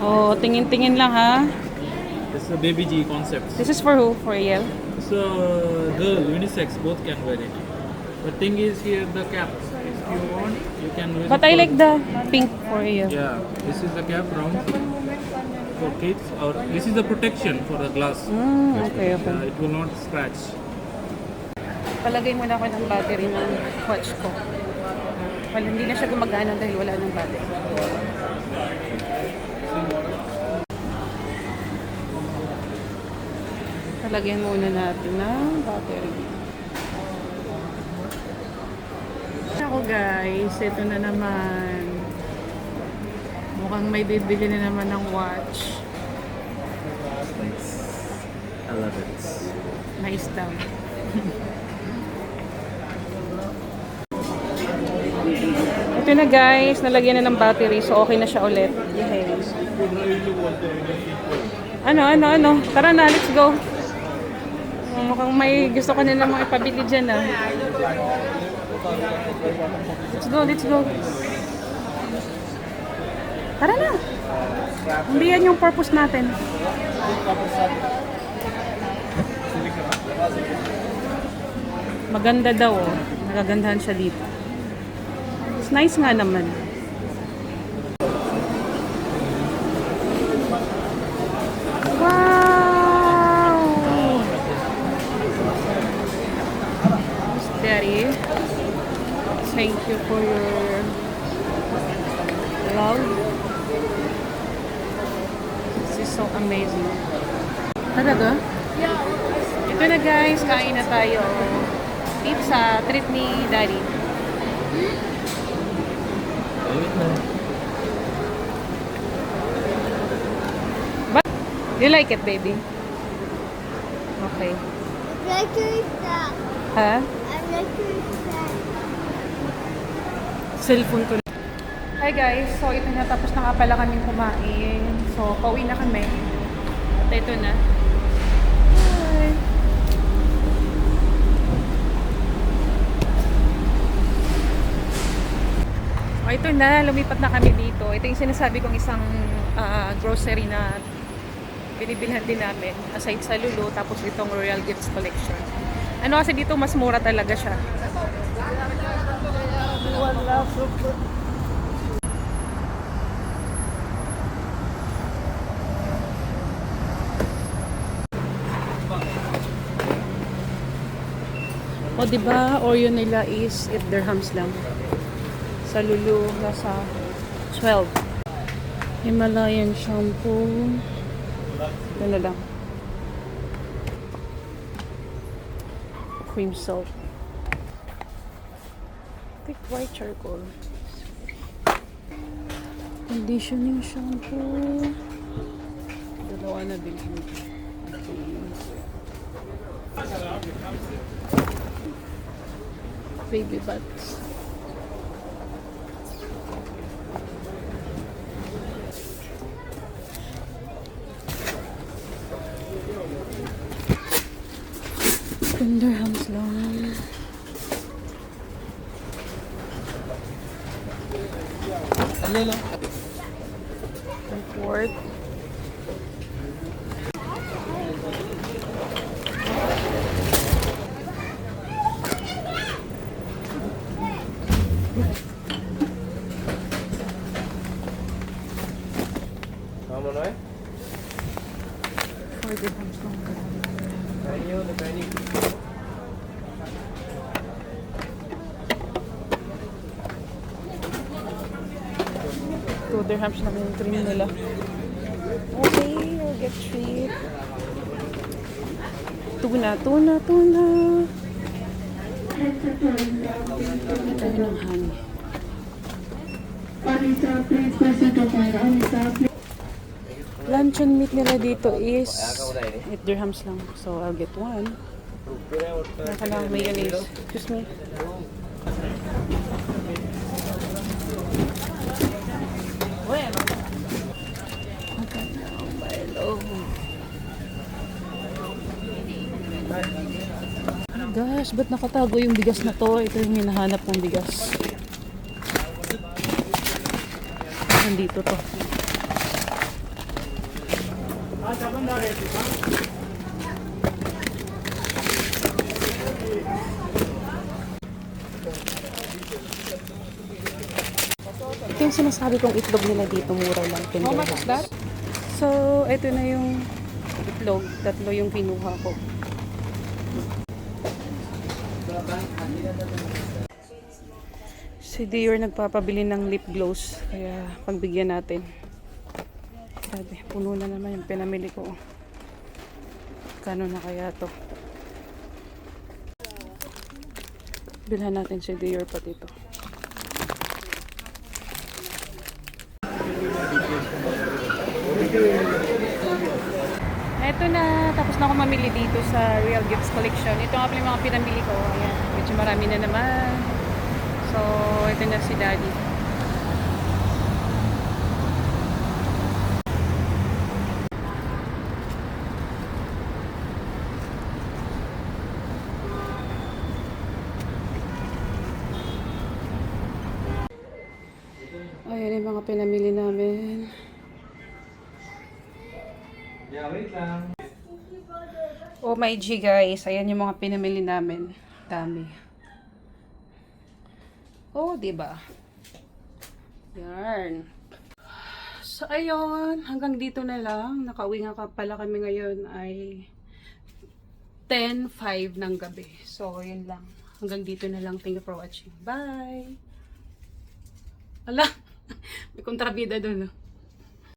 Oh, tingin-tingin lang ha. This is a baby G concept. This is for who? For Ariel? It's a girl, unisex, both can wear it. The thing is here the cap. If you want, you can wear But it I for- like the pink for Ariel. Yeah, this is the cap round for kids, or this is the protection for the glass. Okay, okay. It will not scratch. Palagay muna ako ng battery ng watch ko. Well, hindi na siya gumagana dahil wala ng battery. Palagyan muna natin ng battery. Ako guys, ito na naman. Mukhang may bibili na naman ng watch. I love it. Nice daw. Ito na guys, nalagyan na ng battery so okay na siya ulit. Okay. Ano? Tara na, let's go. Mukhang may gusto ka nila mga ipabili dyan ah. Let's go. Tara na. Hindi yan yung purpose natin. Maganda daw oh. Nagagandahan siya dito. It's nice nga naman. Wow! Daddy, thank you for your love. This is so amazing. Talaga? Ito na guys, kain na tayo. Pizza, treat ni Daddy. But, you like it, baby? Okay. Like your stuff. Ha? I like your stuff. Cellphone ko. Hi guys, so ito na, tapos na nga pala kaming kumain. So, pauwi na kami. At ito na. Hi. So, ito na, lumipat na kami dito. Ito yung sinasabi kong isang grocery na binibilhan din namin. Aside sa Lulu, tapos itong Royal Gifts Collection. Ano kasi dito, mas mura talaga siya. O diba, Oreo nila is 8 dirhams lang. Sa Lulu, nasa 12. Himalayan shampoo. Ito na lang. Cream soap. Thick white charcoal. Conditioning shampoo. Dalawa na din. Baby butts. Dirhams lang. Import. For dirhams lang. Two dirhams na yung cream nila. Okay, I'll get treat. Tuna. Tayo ng honey. Luncheon meat nila dito is 8 dirhams lang. So, I'll get one. Nakalang mayonnaise. Excuse me. Gosh, ba't nakatago yung bigas na to? Ito yung hinahanap kong bigas. Nandito to. Ito yung sinasabi kong itlog nila dito, mura lang. How much is that? So, ito na yung itlog. Tatlo yung kinuha ko. Si Dior nagpapabili ng lip gloss. Kaya pagbigyan natin. Sabi, puno na naman yung pinamili ko. Kano na kaya to? Bilhan natin si Dior pati ito. Eto na, tapos na ako mamili dito sa Real Gifts Collection. Ito nga pala yung mga pinamili ko. Ayan, medyo marami na naman. So, ito na si Daddy. Ayan yung mga pinamili namin. Yeah, wait lang. Oh my G guys, ayan yung mga pinamili namin. Dami. Oh, diba? Yan. So, ayun. Hanggang dito na lang. Nakauwi nga pala kami ngayon ay 10:05 ng gabi. So, yun lang. Hanggang dito na lang. Thank you for watching. Bye! Ala! May kontrabida doon.